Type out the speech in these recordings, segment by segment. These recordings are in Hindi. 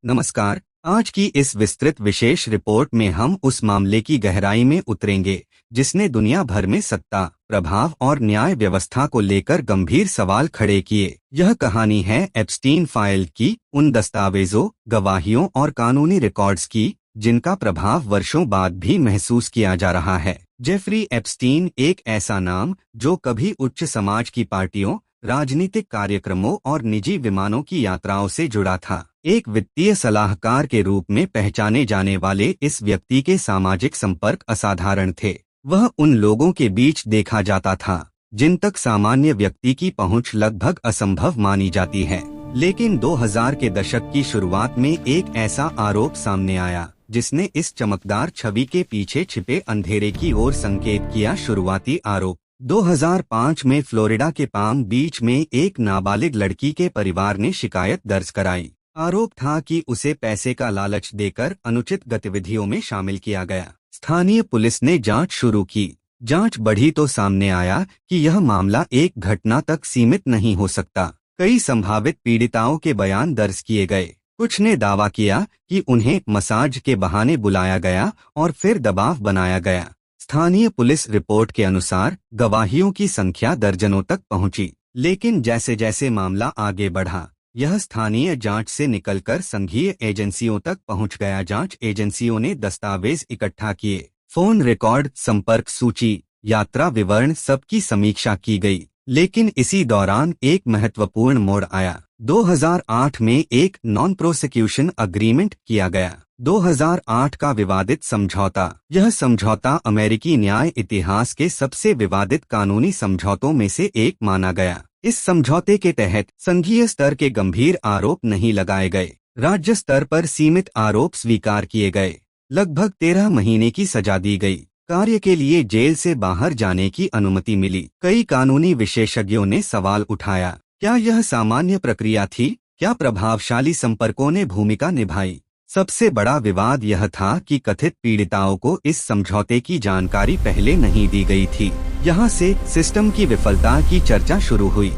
नमस्कार। आज की इस विस्तृत विशेष रिपोर्ट में हम उस मामले की गहराई में उतरेंगे जिसने दुनिया भर में सत्ता, प्रभाव और न्याय व्यवस्था को लेकर गंभीर सवाल खड़े किए। यह कहानी है एप्स्टीन फाइल की, उन दस्तावेजों, गवाहियों और कानूनी रिकॉर्ड्स की जिनका प्रभाव वर्षों बाद भी महसूस किया जा रहा है। जेफरी एप्स्टीन एक ऐसा नाम जो कभी उच्च समाज की पार्टियों, राजनीतिक कार्यक्रमों और निजी विमानों की यात्राओं से जुड़ा था। एक वित्तीय सलाहकार के रूप में पहचाने जाने वाले इस व्यक्ति के सामाजिक संपर्क असाधारण थे। वह उन लोगों के बीच देखा जाता था जिन तक सामान्य व्यक्ति की पहुंच लगभग असंभव मानी जाती है। लेकिन 2000 के दशक की शुरुआत में एक ऐसा आरोप सामने आया जिसने इस चमकदार छवि के पीछे छिपे अंधेरे की ओर संकेत किया। शुरुआती आरोप 2005 में फ्लोरिडा के पाम बीच में एक नाबालिग लड़की के परिवार ने शिकायत दर्ज कराई। आरोप था कि उसे पैसे का लालच देकर अनुचित गतिविधियों में शामिल किया गया। स्थानीय पुलिस ने जांच शुरू की। जांच बढ़ी तो सामने आया कि यह मामला एक घटना तक सीमित नहीं हो सकता। कई संभावित पीड़िताओं के बयान दर्ज किए गए। कुछ ने दावा किया कि उन्हें मसाज के बहाने बुलाया गया और फिर दबाव बनाया गया। स्थानीय पुलिस रिपोर्ट के अनुसार गवाहियों की संख्या दर्जनों तक पहुंची। लेकिन जैसे जैसे मामला आगे बढ़ा, यह स्थानीय जांच से निकलकर संघीय एजेंसियों तक पहुंच गया। जांच एजेंसियों ने दस्तावेज इकट्ठा किए, फोन रिकॉर्ड, संपर्क सूची, यात्रा विवरण, सबकी समीक्षा की गई। लेकिन इसी दौरान एक महत्वपूर्ण मोड़ आया। 2008 में एक नॉन प्रोसिक्यूशन अग्रीमेंट किया गया। 2008 का विवादित समझौता। यह समझौता अमेरिकी न्याय इतिहास के सबसे विवादित कानूनी समझौतों में से एक माना गया। इस समझौते के तहत संघीय स्तर के गंभीर आरोप नहीं लगाए गए। राज्य स्तर पर सीमित आरोप स्वीकार किए गए। लगभग 13 महीने की सजा दी गई। कार्य के लिए जेल से बाहर जाने की अनुमति मिली। कई कानूनी विशेषज्ञों ने सवाल उठाया, क्या यह सामान्य प्रक्रिया थी? क्या प्रभावशाली संपर्कों ने भूमिका निभाई? सबसे बड़ा विवाद यह था कि कथित पीड़िताओं को इस समझौते की जानकारी पहले नहीं दी गई थी। यहाँ से सिस्टम की विफलता की चर्चा शुरू हुई।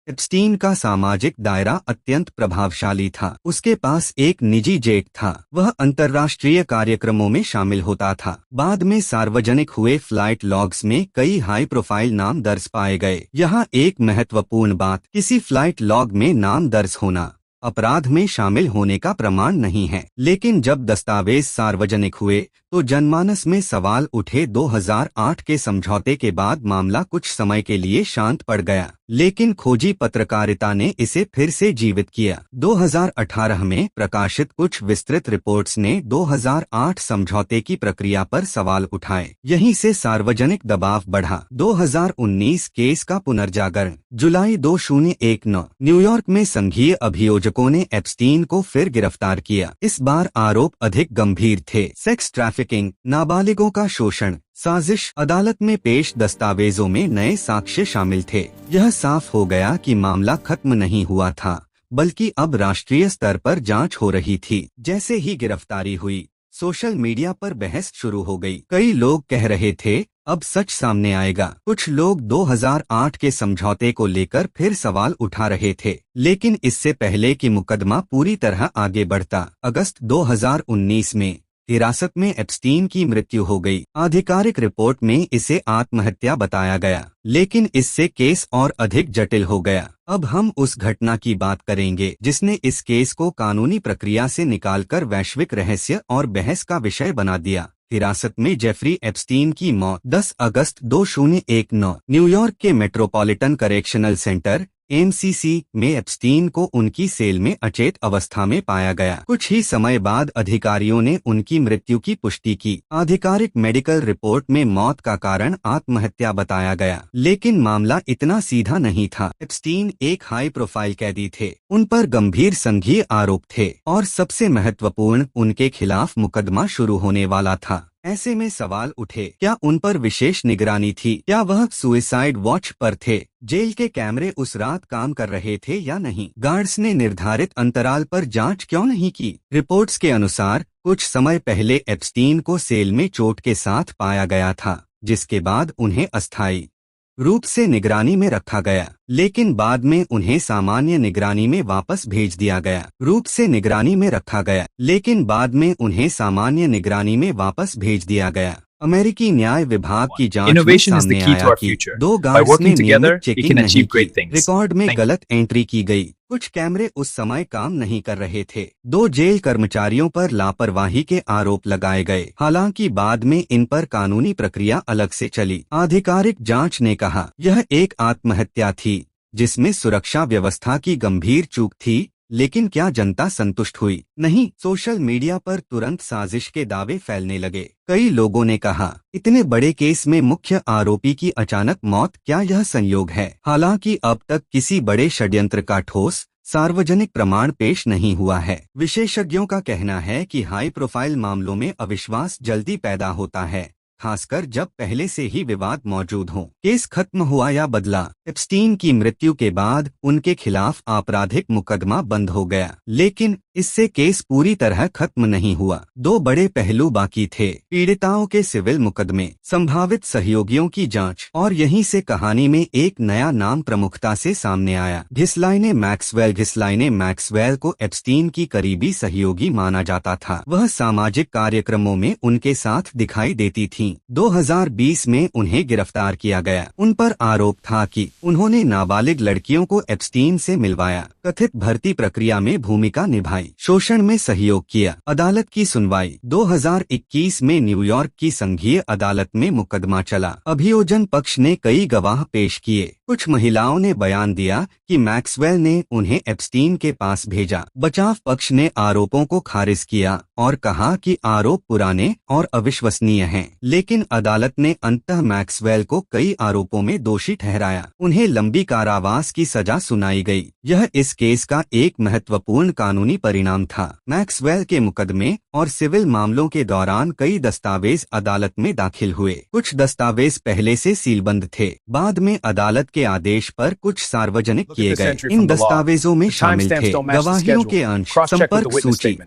एप्स्टीन का सामाजिक दायरा अत्यंत प्रभावशाली था। उसके पास एक निजी जेट था। वह अंतर्राष्ट्रीय कार्यक्रमों में शामिल होता था। बाद में सार्वजनिक हुए फ्लाइट लॉग्स में कई हाई प्रोफाइल नाम दर्ज पाए गए। यहाँ एक महत्वपूर्ण बात, किसी फ्लाइट लॉग में नाम दर्ज होना अपराध में शामिल होने का प्रमाण नहीं है। लेकिन जब दस्तावेज सार्वजनिक हुए तो जनमानस में सवाल उठे। 2008 के समझौते के बाद मामला कुछ समय के लिए शांत पड़ गया, लेकिन खोजी पत्रकारिता ने इसे फिर से जीवित किया। 2018 में प्रकाशित कुछ विस्तृत रिपोर्ट्स ने 2008 समझौते की प्रक्रिया पर सवाल उठाए। यहीं से सार्वजनिक दबाव बढ़ा। 2019 केस का पुनर्जागरण। जुलाई 2019 न्यूयॉर्क में संघीय अभियोजकों ने एप्स्टीन को फिर गिरफ्तार किया। इस बार आरोप अधिक गंभीर थे। सेक्स ट्रैफिकिंग, नाबालिगों का शोषण, साजिश। अदालत में पेश दस्तावेजों में नए साक्ष्य शामिल थे। यह साफ हो गया कि मामला खत्म नहीं हुआ था, बल्कि अब राष्ट्रीय स्तर पर जांच हो रही थी। जैसे ही गिरफ्तारी हुई, सोशल मीडिया पर बहस शुरू हो गई। कई लोग कह रहे थे अब सच सामने आएगा। कुछ लोग 2008 के समझौते को लेकर फिर सवाल उठा रहे थे, लेकिन इससे पहले कि मुकदमा पूरी तरह आगे बढ़ता, अगस्त 2019 में हिरासत में एप्स्टीन की मृत्यु हो गई। आधिकारिक रिपोर्ट में इसे आत्महत्या बताया गया, लेकिन इससे केस और अधिक जटिल हो गया। अब हम उस घटना की बात करेंगे जिसने इस केस को कानूनी प्रक्रिया से निकालकर वैश्विक रहस्य और बहस का विषय बना दिया। हिरासत में जेफरी एप्स्टीन की मौत 10 अगस्त 2019 न्यूयॉर्क के मेट्रोपॉलिटन करेक्शनल सेंटर MCC में एप्स्टीन को उनकी सेल में अचेत अवस्था में पाया गया। कुछ ही समय बाद अधिकारियों ने उनकी मृत्यु की पुष्टि की। आधिकारिक मेडिकल रिपोर्ट में मौत का कारण आत्महत्या बताया गया, लेकिन मामला इतना सीधा नहीं था। एप्स्टीन एक हाई प्रोफाइल कैदी थे, उन पर गंभीर संघीय आरोप थे और सबसे महत्वपूर्ण, उनके खिलाफ मुकदमा शुरू होने वाला था। ऐसे में सवाल उठे, क्या उन पर विशेष निगरानी थी? क्या वह सुइसाइड वॉच पर थे? जेल के कैमरे उस रात काम कर रहे थे या नहीं? गार्ड्स ने निर्धारित अंतराल पर जांच क्यों नहीं की? रिपोर्ट्स के अनुसार कुछ समय पहले एप्स्टीन को सेल में चोट के साथ पाया गया था, जिसके बाद उन्हें अस्थायी रूप से निगरानी में रखा गया, लेकिन बाद में उन्हें सामान्य निगरानी में वापस भेज दिया गया। रूप से निगरानी में रखा गया, लेकिन बाद में उन्हें सामान्य निगरानी में वापस भेज दिया गया। अमेरिकी न्याय विभाग की जांच में Innovation is the सामने key to आया our कि future. 2 By गार्ड्स working ने together, नियमित we चेकिंग can नहीं achieve की, great things. रिकॉर्ड में Thank you. गलत एंट्री की गई, कुछ कैमरे उस समय काम नहीं कर रहे थे, 2 जेल कर्मचारियों पर लापरवाही के आरोप लगाए गए। हालांकि बाद में इन पर कानूनी प्रक्रिया अलग से चली। आधिकारिक जांच ने कहा यह एक आत्महत्या थी जिसमें सुरक्षा व्यवस्था की गंभीर चूक थी, लेकिन क्या जनता संतुष्ट हुई? नहीं। सोशल मीडिया पर तुरंत साजिश के दावे फैलने लगे। कई लोगों ने कहा इतने बड़े केस में मुख्य आरोपी की अचानक मौत, क्या यह संयोग है? हालांकि अब तक किसी बड़े षड्यंत्र का ठोस सार्वजनिक प्रमाण पेश नहीं हुआ है। विशेषज्ञों का कहना है कि हाई प्रोफाइल मामलों में अविश्वास जल्दी पैदा होता है, खासकर जब पहले से ही विवाद मौजूद हो। केस खत्म हुआ या बदला? एप्स्टीन की मृत्यु के बाद उनके खिलाफ आपराधिक मुकदमा बंद हो गया, लेकिन इससे केस पूरी तरह खत्म नहीं हुआ। 2 बड़े पहलू बाकी थे, पीड़िताओं के सिविल मुकदमे, संभावित सहयोगियों की जांच, और यहीं से कहानी में एक नया नाम प्रमुखता से सामने आया, घिस्लाइने मैक्सवेल। घिस्लाइने मैक्सवेल को एप्स्टीन की करीबी सहयोगी माना जाता था। वह सामाजिक कार्यक्रमों में उनके साथ दिखाई देती थीं। 2020 में उन्हें गिरफ्तार किया गया। उन पर आरोप था कि उन्होंने नाबालिग लड़कियों को एप्स्टीन से मिलवाया, कथित भर्ती प्रक्रिया में भूमिका निभाई, शोषण में सहयोग किया। अदालत की सुनवाई 2021 में न्यूयॉर्क की संघीय अदालत में मुकदमा चला। अभियोजन पक्ष ने कई गवाह पेश किए। कुछ महिलाओं ने बयान दिया कि मैक्सवेल ने उन्हें एप्स्टीन के पास भेजा। बचाव पक्ष ने आरोपों को खारिज किया और कहा कि आरोप पुराने और अविश्वसनीय हैं। लेकिन अदालत ने अंततः मैक्सवेल को कई आरोपों में दोषी ठहराया। उन्हें लंबी कारावास की सजा सुनाई गई। यह इस केस का एक महत्वपूर्ण कानूनी परिणाम था। मैक्सवेल के मुकदमे और सिविल मामलों के दौरान कई दस्तावेज अदालत में दाखिल हुए। कुछ दस्तावेज पहले से सीलबंद थे, बाद में अदालत के आदेश पर कुछ सार्वजनिक किए गए। इन दस्तावेजों में शामिल थे गवाहियों के अंश, संपर्क सूची,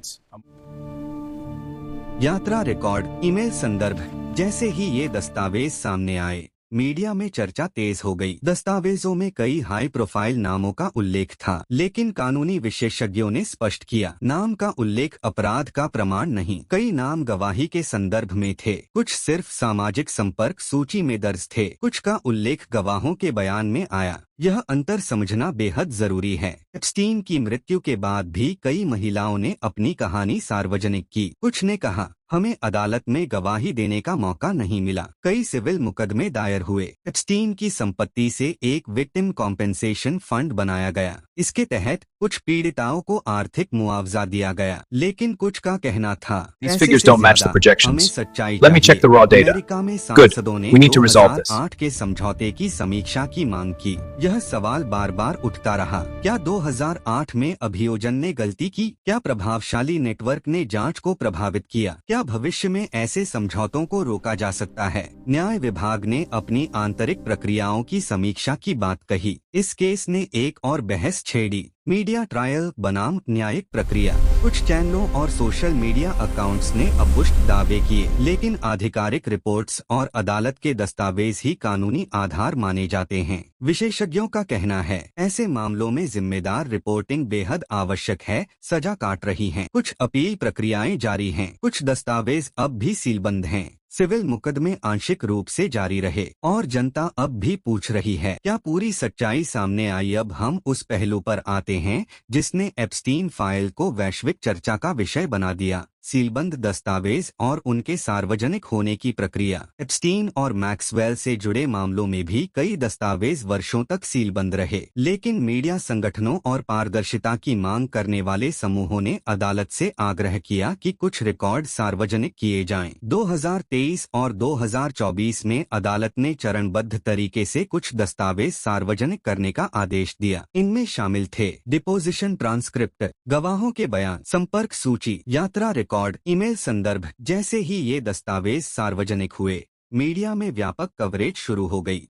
यात्रा रिकॉर्ड, ईमेल संदर्भ। जैसे ही ये दस्तावेज सामने आए, मीडिया में चर्चा तेज हो गई। दस्तावेजों में कई हाई प्रोफाइल नामों का उल्लेख था, लेकिन कानूनी विशेषज्ञों ने स्पष्ट किया नाम का उल्लेख अपराध का प्रमाण नहीं। कई नाम गवाही के संदर्भ में थे, कुछ सिर्फ सामाजिक संपर्क सूची में दर्ज थे, कुछ का उल्लेख गवाहों के बयान में आया। यह अंतर समझना बेहद जरूरी है। एप्स्टीन की मृत्यु के बाद भी कई महिलाओं ने अपनी कहानी सार्वजनिक की। कुछ ने कहा हमें अदालत में गवाही देने का मौका नहीं मिला। कई सिविल मुकदमे दायर हुए। एप्स्टीन की संपत्ति से एक विक्टिम कॉम्पेंसेशन फंड बनाया गया। इसके तहत कुछ पीड़िताओं को आर्थिक मुआवजा दिया गया, लेकिन कुछ का कहना था These figures don't match the projections. हमें सच्चाई Let me check the raw data. America में Good. सांसदों ने We need to resolve this. 2008 के समझौते की समीक्षा की मांग की। यह सवाल बार बार उठता रहा, क्या 2008 में अभियोजन ने गलती की? क्या प्रभावशाली नेटवर्क ने जांच को प्रभावित किया? क्या भविष्य में ऐसे समझौतों को रोका जा सकता है? न्याय विभाग ने अपनी आंतरिक प्रक्रियाओं की समीक्षा की बात कही। इस केस ने एक और बहस छेड़ी, मीडिया ट्रायल बनाम न्यायिक प्रक्रिया। कुछ चैनलों और सोशल मीडिया अकाउंट्स ने अपुष्ट दावे किए, लेकिन आधिकारिक रिपोर्ट्स और अदालत के दस्तावेज ही कानूनी आधार माने जाते हैं। विशेषज्ञों का कहना है ऐसे मामलों में जिम्मेदार रिपोर्टिंग बेहद आवश्यक है। सजा काट रही हैं, कुछ अपील प्रक्रियाएं जारी हैं, कुछ दस्तावेज अब भी सीलबंद हैं। सिविल मुकदमे आंशिक रूप से जारी रहे और जनता अब भी पूछ रही है क्या पूरी सच्चाई सामने आई? अब हम उस पहलू पर आते हैं जिसने एप्स्टीन फाइल को वैश्विक चर्चा का विषय बना दिया, सीलबंद दस्तावेज और उनके सार्वजनिक होने की प्रक्रिया। एप्स्टीन और मैक्सवेल से जुड़े मामलों में भी कई दस्तावेज वर्षों तक सीलबंद रहे, लेकिन मीडिया संगठनों और पारदर्शिता की मांग करने वाले समूहों ने अदालत से आग्रह किया कि कुछ रिकॉर्ड सार्वजनिक किए जाएं। 2023 और 2024 में अदालत ने चरणबद्ध तरीके से कुछ दस्तावेज सार्वजनिक करने का आदेश दिया। इनमें शामिल थे डिपोजिशन ट्रांसक्रिप्ट, गवाहों के बयान, संपर्क सूची, यात्रा रिकॉर्ड, ईमेल संदर्भ। जैसे ही ये दस्तावेज सार्वजनिक हुए, मीडिया में व्यापक कवरेज शुरू हो गई।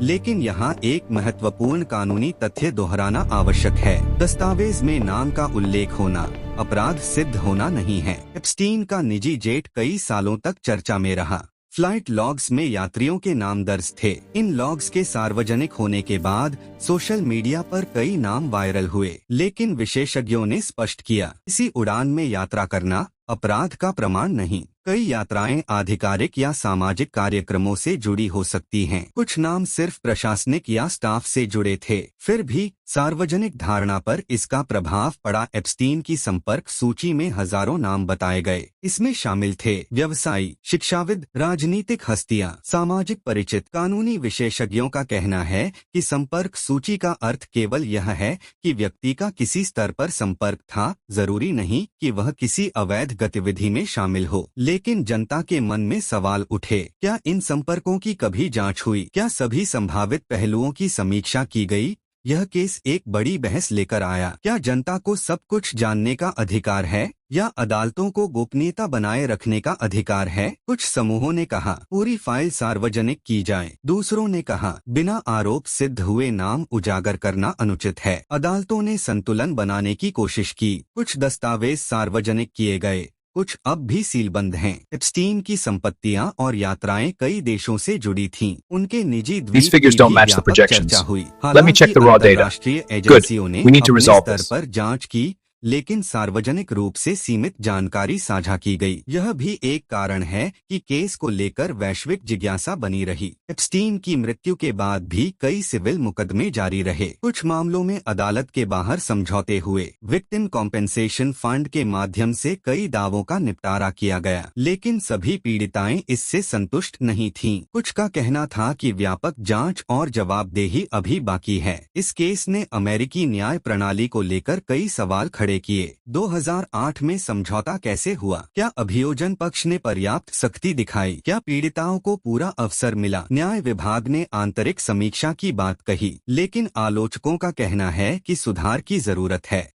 लेकिन यहाँ एक महत्वपूर्ण कानूनी तथ्य दोहराना आवश्यक है। दस्तावेज में नाम का उल्लेख होना अपराध सिद्ध होना नहीं है। एप्स्टीन का निजी जेट कई सालों तक चर्चा में रहा। फ्लाइट लॉग्स में यात्रियों के नाम दर्ज थे। इन लॉग्स के सार्वजनिक होने के बाद सोशल मीडिया पर कई नाम वायरल हुए, लेकिन विशेषज्ञों ने स्पष्ट किया, इसी उड़ान में यात्रा करना अपराध का प्रमाण नहीं। कई यात्राएं आधिकारिक या सामाजिक कार्यक्रमों से जुड़ी हो सकती हैं। कुछ नाम सिर्फ प्रशासनिक या स्टाफ से जुड़े थे। फिर भी सार्वजनिक धारणा पर इसका प्रभाव पड़ा। एप्स्टीन की संपर्क सूची में हजारों नाम बताए गए। इसमें शामिल थे व्यवसायी, शिक्षाविद, राजनीतिक हस्तियां, सामाजिक परिचित। कानूनी विशेषज्ञों का कहना है कि संपर्क सूची का अर्थ केवल यह है कि व्यक्ति का किसी स्तर पर संपर्क था, जरूरी नहीं कि वह किसी अवैध गतिविधि में शामिल हो। लेकिन जनता के मन में सवाल उठे, क्या इन संपर्कों की कभी जांच हुई? क्या सभी संभावित पहलुओं की समीक्षा की गई? यह केस एक बड़ी बहस लेकर आया। क्या जनता को सब कुछ जानने का अधिकार है या अदालतों को गोपनीयता बनाए रखने का अधिकार है? कुछ समूहों ने कहा पूरी फाइल सार्वजनिक की जाए। दूसरों ने कहा बिना आरोप सिद्ध हुए नाम उजागर करना अनुचित है। अदालतों ने संतुलन बनाने की कोशिश की। कुछ दस्तावेज सार्वजनिक किए गए, कुछ अब भी सीलबंद हैं। एप्स्टीन की संपत्तियां और यात्राएं कई देशों से जुड़ी थीं। उनके निजी These figures don't match the projections. चर्चा हुई। Let me check the raw data. अंतर्राष्ट्रीय एजेंसियों ने We need to अपने resolve स्तर this. पर जांच की, लेकिन सार्वजनिक रूप से सीमित जानकारी साझा की गई। यह भी एक कारण है कि केस को लेकर वैश्विक जिज्ञासा बनी रही। एप्स्टीन की मृत्यु के बाद भी कई सिविल मुकदमे जारी रहे। कुछ मामलों में अदालत के बाहर समझौते हुए। विक्टिम कॉम्पेंसेशन फंड के माध्यम से कई दावों का निपटारा किया गया, लेकिन सभी पीड़िताएं इससे संतुष्ट नहीं थीं। कुछ का कहना था कि व्यापक जांच और जवाबदेही अभी बाकी है। इस केस ने अमेरिकी न्याय प्रणाली को लेकर कई सवाल खड़े किए। 2008 में समझौता कैसे हुआ? क्या अभियोजन पक्ष ने पर्याप्त सख्ती दिखाई? क्या पीड़िताओं को पूरा अवसर मिला? न्याय विभाग ने आंतरिक समीक्षा की बात कही, लेकिन आलोचकों का कहना है कि सुधार की जरूरत है।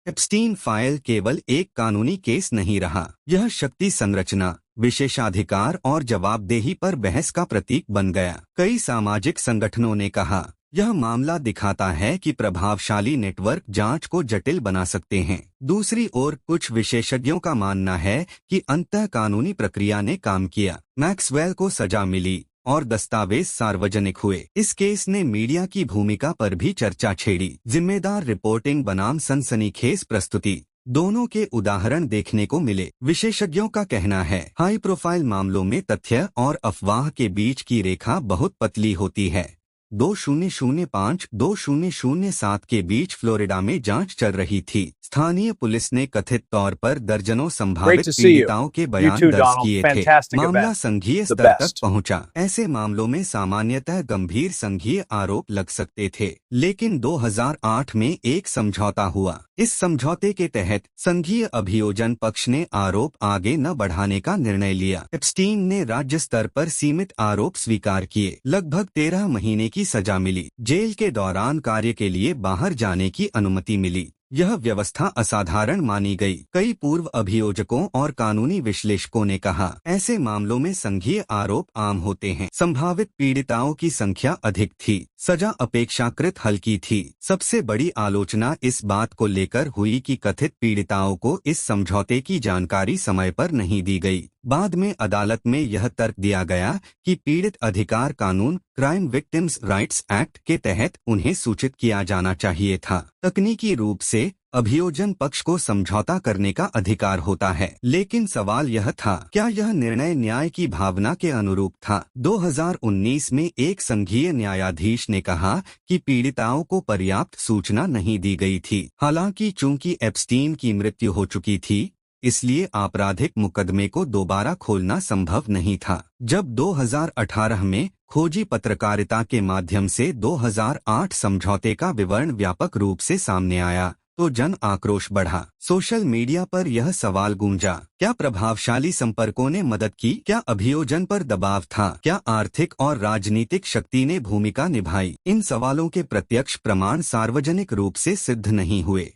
एप्स्टीन फाइल केवल एक कानूनी केस नहीं रहा, यह शक्ति संरचना, विशेषाधिकार और जवाबदेही पर बहस का प्रतीक बन गया। कई सामाजिक संगठनों ने कहा यह मामला दिखाता है कि प्रभावशाली नेटवर्क जांच को जटिल बना सकते हैं। दूसरी ओर कुछ विशेषज्ञों का मानना है कि अंतः कानूनी प्रक्रिया ने काम किया। मैक्सवेल को सजा मिली और दस्तावेज सार्वजनिक हुए। इस केस ने मीडिया की भूमिका पर भी चर्चा छेड़ी। जिम्मेदार रिपोर्टिंग बनाम सनसनीखेज प्रस्तुति, दोनों के उदाहरण देखने को मिले। विशेषज्ञों का कहना है हाई प्रोफाइल मामलों में तथ्य और अफवाह के बीच की रेखा बहुत पतली होती है। 2005-2007 के बीच फ्लोरिडा में जांच चल रही थी। स्थानीय पुलिस ने कथित तौर पर दर्जनों संभावित पीड़िताओं के बयान दर्ज किए थे। मामला संघीय स्तर तक पहुंचा। ऐसे मामलों में सामान्यतः गंभीर संघीय आरोप लग सकते थे, लेकिन 2008 में एक समझौता हुआ। इस समझौते के तहत संघीय अभियोजन पक्ष ने आरोप आगे न बढ़ाने का निर्णय लिया। एप्स्टीन ने राज्य स्तर पर सीमित आरोप स्वीकार किए। लगभग 13 महीने की सजा मिली। जेल के दौरान कार्य के लिए बाहर जाने की अनुमति मिली। यह व्यवस्था असाधारण मानी गई। कई पूर्व अभियोजकों और कानूनी विश्लेषकों ने कहा ऐसे मामलों में संघीय आरोप आम होते हैं। संभावित पीड़िताओं की संख्या अधिक थी, सजा अपेक्षाकृत हल्की थी। सबसे बड़ी आलोचना इस बात को लेकर हुई कि कथित पीड़िताओं को इस समझौते की जानकारी समय पर नहीं दी गई। बाद में अदालत में यह तर्क दिया गया कि पीड़ित अधिकार कानून क्राइम विक्टिम्स राइट्स एक्ट के तहत उन्हें सूचित किया जाना चाहिए था। तकनीकी रूप से अभियोजन पक्ष को समझौता करने का अधिकार होता है, लेकिन सवाल यह था क्या यह निर्णय न्याय की भावना के अनुरूप था। 2019 में एक संघीय न्यायाधीश ने कहा कि पीड़िताओं को पर्याप्त सूचना नहीं दी गई थी। हालांकि चूंकि एप्स्टीन की मृत्यु हो चुकी थी, इसलिए आपराधिक मुकदमे को दोबारा खोलना संभव नहीं था। जब 2018 में खोजी पत्रकारिता के माध्यम से 2008 समझौते का विवरण व्यापक रूप से सामने आया, तो जन आक्रोश बढ़ा। सोशल मीडिया पर यह सवाल गूंजा, क्या प्रभावशाली संपर्कों ने मदद की? क्या अभियोजन पर दबाव था? क्या आर्थिक और राजनीतिक शक्ति ने भूमिका निभाई? इन सवालों के प्रत्यक्ष प्रमाण सार्वजनिक रूप से सिद्ध नहीं हुए।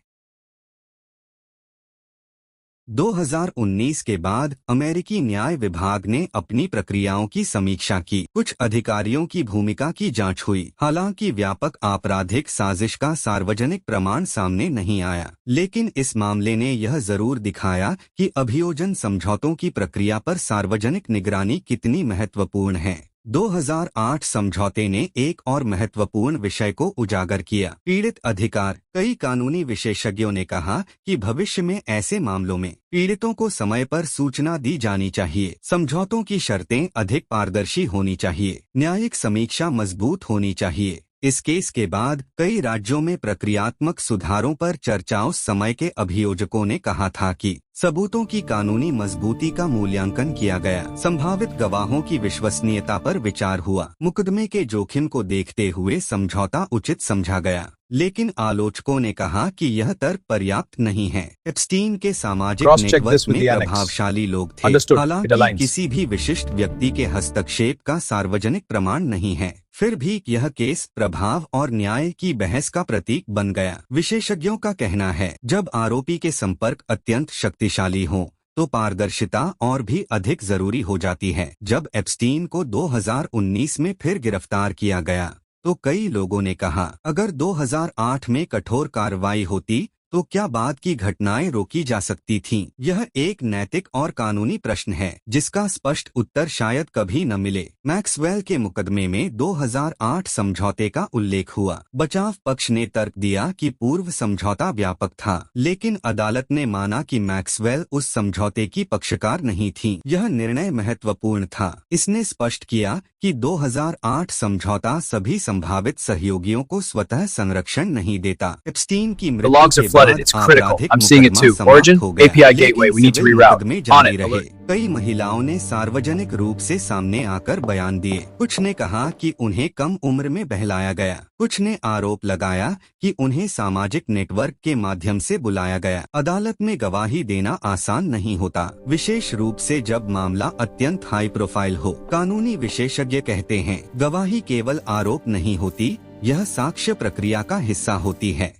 2019 के बाद अमेरिकी न्याय विभाग ने अपनी प्रक्रियाओं की समीक्षा की। कुछ अधिकारियों की भूमिका की जांच हुई। हालांकि व्यापक आपराधिक साजिश का सार्वजनिक प्रमाण सामने नहीं आया, लेकिन इस मामले ने यह जरूर दिखाया कि अभियोजन समझौतों की प्रक्रिया पर सार्वजनिक निगरानी कितनी महत्वपूर्ण है। 2008 समझौते ने एक और महत्वपूर्ण विषय को उजागर किया, पीड़ित अधिकार। कई कानूनी विशेषज्ञों ने कहा कि भविष्य में ऐसे मामलों में पीड़ितों को समय पर सूचना दी जानी चाहिए। समझौतों की शर्तें अधिक पारदर्शी होनी चाहिए। न्यायिक समीक्षा मजबूत होनी चाहिए। इस केस के बाद कई राज्यों में प्रक्रियात्मक सुधारों पर चर्चाओं समय के अभियोजकों ने कहा था कि सबूतों की कानूनी मजबूती का मूल्यांकन किया गया। संभावित गवाहों की विश्वसनीयता पर विचार हुआ। मुकदमे के जोखिम को देखते हुए समझौता उचित समझा गया, लेकिन आलोचकों ने कहा कि यह तर्क पर्याप्त नहीं है। एप्स्टीन के सामाजिक नेटवर्क में प्रभावशाली लोग थे। हालांकि किसी भी विशिष्ट व्यक्ति के हस्तक्षेप का सार्वजनिक प्रमाण नहीं है, फिर भी यह केस प्रभाव और न्याय की बहस का प्रतीक बन गया। विशेषज्ञों का कहना है, जब आरोपी के संपर्क अत्यंत शक्तिशाली हों, तो पारदर्शिता और भी अधिक जरूरी हो जाती है। जब एप्स्टीन को 2019 में फिर गिरफ्तार किया गया, तो कई लोगों ने कहा, अगर 2008 में कठोर कार्रवाई होती तो क्या बाद की घटनाएं रोकी जा सकती थीं? यह एक नैतिक और कानूनी प्रश्न है जिसका स्पष्ट उत्तर शायद कभी न मिले। मैक्सवेल के मुकदमे में 2008 समझौते का उल्लेख हुआ। बचाव पक्ष ने तर्क दिया कि पूर्व समझौता व्यापक था, लेकिन अदालत ने माना कि मैक्सवेल उस समझौते की पक्षकार नहीं थी। यह निर्णय महत्वपूर्ण था। इसने स्पष्ट किया कि 2008 समझौता सभी संभावित सहयोगियों को स्वतः संरक्षण नहीं देता। एप्स्टीन की मृत्यु के It's critical. I'm seeing it too. Origin, API gateway, we need to reroute. On it. कई महिलाओं ने सार्वजनिक रूप से सामने आकर बयान दिए। कुछ ने कहा कि उन्हें कम उम्र में बहलाया गया। कुछ ने आरोप लगाया कि उन्हें सामाजिक नेटवर्क के माध्यम से बुलाया गया। अदालत में गवाही देना आसान नहीं होता, विशेष रूप से जब मामला अत्यंत हाई प्रोफाइल हो। कानूनी विशेषज्ञ कहते हैं, गवाही केवल आरोप नहीं होती, यह साक्ष्य प्रक्रिया का हिस्सा होती है।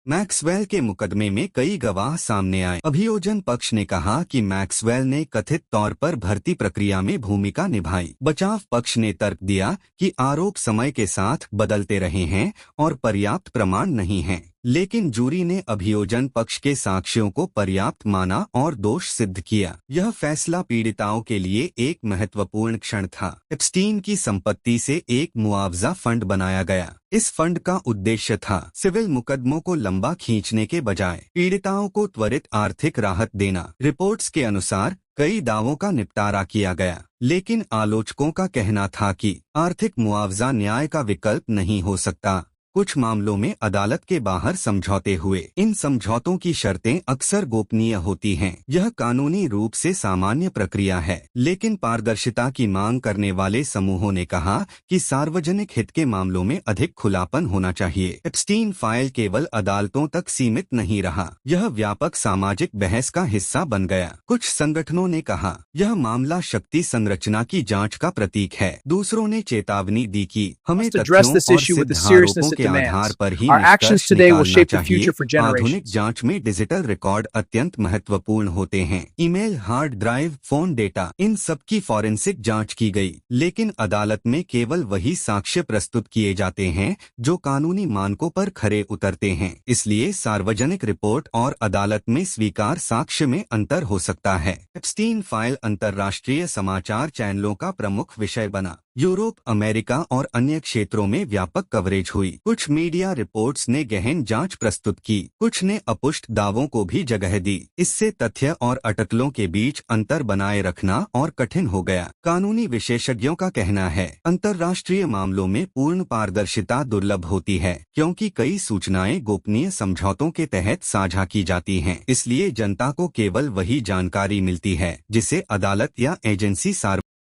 मैक्सवेल के मुकदमे में कई गवाह सामने आए। अभियोजन पक्ष ने कहा कि मैक्सवेल ने कथित तौर पर भर्ती प्रक्रिया में भूमिका निभाई। बचाव पक्ष ने तर्क दिया कि आरोप समय के साथ बदलते रहे हैं और पर्याप्त प्रमाण नहीं हैं। लेकिन जूरी ने अभियोजन पक्ष के साक्ष्यों को पर्याप्त माना और दोष सिद्ध किया। यह फैसला पीड़िताओं के लिए एक महत्वपूर्ण क्षण था। एप्स्टीन की संपत्ति से एक मुआवजा फंड बनाया गया। इस फंड का उद्देश्य था सिविल मुकदमों को लंबा खींचने के बजाय पीड़िताओं को त्वरित आर्थिक राहत देना। रिपोर्ट्स के अनुसार कई दावों का निपटारा किया गया, लेकिन आलोचकों का कहना था कि आर्थिक मुआवजा न्याय का विकल्प नहीं हो सकता। कुछ मामलों में अदालत के बाहर समझौते हुए। इन समझौतों की शर्तें अक्सर गोपनीय होती हैं। यह कानूनी रूप से सामान्य प्रक्रिया है, लेकिन पारदर्शिता की मांग करने वाले समूहों ने कहा कि सार्वजनिक हित के मामलों में अधिक खुलापन होना चाहिए। एप्स्टीन फाइल केवल अदालतों तक सीमित नहीं रहा, यह व्यापक सामाजिक बहस का हिस्सा बन गया। कुछ संगठनों ने कहा, यह मामला शक्ति संरचना की जांच का प्रतीक है। दूसरों ने चेतावनी दी कि हमें तथ्यों और सिद्ध आरोपों के आधार पर ही निष्कर्ष निकालना चाहिए। आधुनिक जांच में डिजिटल रिकॉर्ड अत्यंत महत्वपूर्ण होते हैं। Email, hard drive, phone data, इन सब की फॉरेंसिक जांच की गई, लेकिन अदालत में केवल वही साक्ष्य प्रस्तुत किए जाते हैं जो कानूनी मानकों पर खरे उतरते हैं। इसलिए सार्वजनिक रिपोर्ट और अदालत में स्वीकार साक्ष्य में अंतर हो सकता है। एप्स्टीन फाइल अंतर्राष्ट्रीय समाचार चैनलों का प्रमुख विषय बना। यूरोप, अमेरिका और अन्य क्षेत्रों में व्यापक कवरेज हुई। कुछ मीडिया रिपोर्ट्स ने गहन जांच प्रस्तुत की, कुछ ने अपुष्ट दावों को भी जगह दी। इससे तथ्य और अटकलों के बीच अंतर बनाए रखना और कठिन हो गया। कानूनी विशेषज्ञों का कहना है, अंतर्राष्ट्रीय मामलों में पूर्ण पारदर्शिता दुर्लभ होती है, क्योंकि कई सूचनाएं गोपनीय समझौतों के तहत साझा की जाती हैं। इसलिए जनता को केवल वही जानकारी मिलती है जिसे अदालत या एजेंसी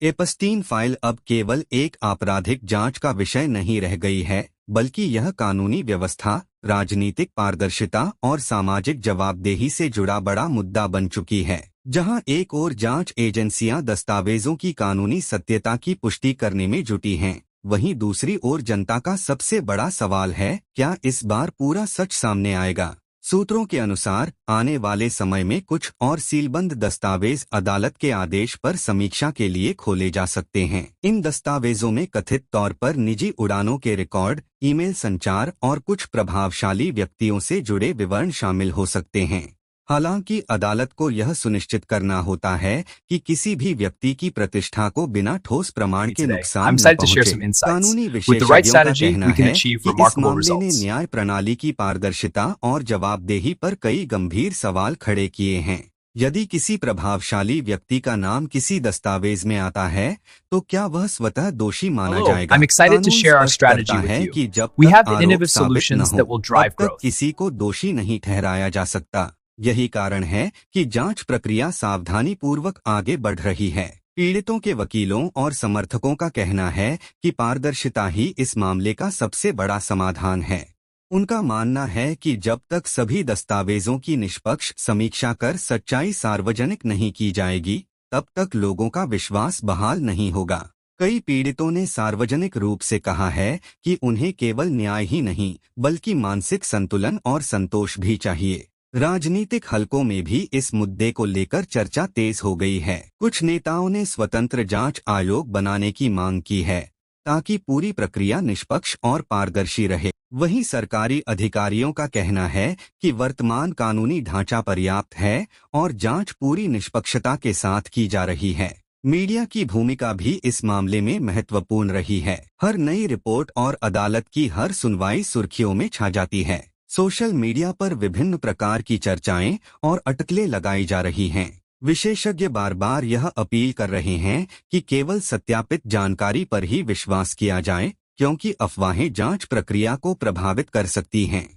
एप्स्टीन फाइल अब केवल एक आपराधिक जांच का विषय नहीं रह गई है, बल्कि यह कानूनी व्यवस्था, राजनीतिक पारदर्शिता और सामाजिक जवाबदेही से जुड़ा बड़ा मुद्दा बन चुकी है। जहां एक ओर जांच एजेंसियां दस्तावेजों की कानूनी सत्यता की पुष्टि करने में जुटी हैं, वहीं दूसरी ओर जनता का सबसे बड़ा सवाल है, क्या इस बार पूरा सच सामने आएगा? सूत्रों के अनुसार आने वाले समय में कुछ और सीलबंद दस्तावेज अदालत के आदेश पर समीक्षा के लिए खोले जा सकते हैं। इन दस्तावेजों में कथित तौर पर निजी उड़ानों के रिकॉर्ड, ईमेल संचार और कुछ प्रभावशाली व्यक्तियों से जुड़े विवरण शामिल हो सकते हैं। हालांकि अदालत को यह सुनिश्चित करना होता है कि किसी भी व्यक्ति की प्रतिष्ठा को बिना ठोस प्रमाण के नुकसान न पहुंचे। कानूनी विशेषज्ञों का कहना है कि इस मामले ने न्याय प्रणाली की पारदर्शिता और जवाबदेही पर कई गंभीर सवाल खड़े किए हैं। यदि किसी प्रभावशाली व्यक्ति का नाम किसी दस्तावेज में आता है तो क्या वह स्वतः दोषी माना जाएगा? I'm excited to share our strategy with you. कि जब We तक have आरोप innovative साबित न solutions हो, that will drive तब तक growth. किसी को दोषी नहीं ठहराया जा सकता। यही कारण है कि जांच प्रक्रिया सावधानी पूर्वक आगे बढ़ रही है। पीड़ितों के वकीलों और समर्थकों का कहना है कि पारदर्शिता ही इस मामले का सबसे बड़ा समाधान है। उनका मानना है कि जब तक सभी दस्तावेजों की निष्पक्ष समीक्षा कर सच्चाई सार्वजनिक नहीं की जाएगी, तब तक लोगों का विश्वास बहाल नहीं होगा। कई पीड़ितों ने सार्वजनिक रूप से कहा है कि उन्हें केवल न्याय ही नहीं, बल्कि मानसिक संतुलन और संतोष भी चाहिए। राजनीतिक हलकों में भी इस मुद्दे को लेकर चर्चा तेज हो गई है। कुछ नेताओं ने स्वतंत्र जांच आयोग बनाने की मांग की है, ताकि पूरी प्रक्रिया निष्पक्ष और पारदर्शी रहे। वहीं सरकारी अधिकारियों का कहना है कि वर्तमान कानूनी ढांचा पर्याप्त है और जांच पूरी निष्पक्षता के साथ की जा रही है। मीडिया की भूमिका भी इस मामले में महत्वपूर्ण रही है। हर नई रिपोर्ट और अदालत की हर सुनवाई सुर्खियों में छा जाती है। सोशल मीडिया पर विभिन्न प्रकार की चर्चाएं और अटकलें लगाई जा रही हैं। विशेषज्ञ बार बार यह अपील कर रहे हैं कि केवल सत्यापित जानकारी पर ही विश्वास किया जाए, क्योंकि अफवाहें जांच प्रक्रिया को प्रभावित कर सकती हैं।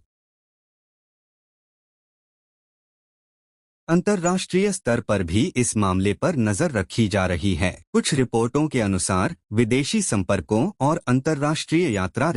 अंतर्राष्ट्रीय स्तर पर भी इस मामले पर नजर रखी जा रही है। कुछ रिपोर्टों के अनुसार विदेशी संपर्कों और अंतर्राष्ट्रीय यात्रा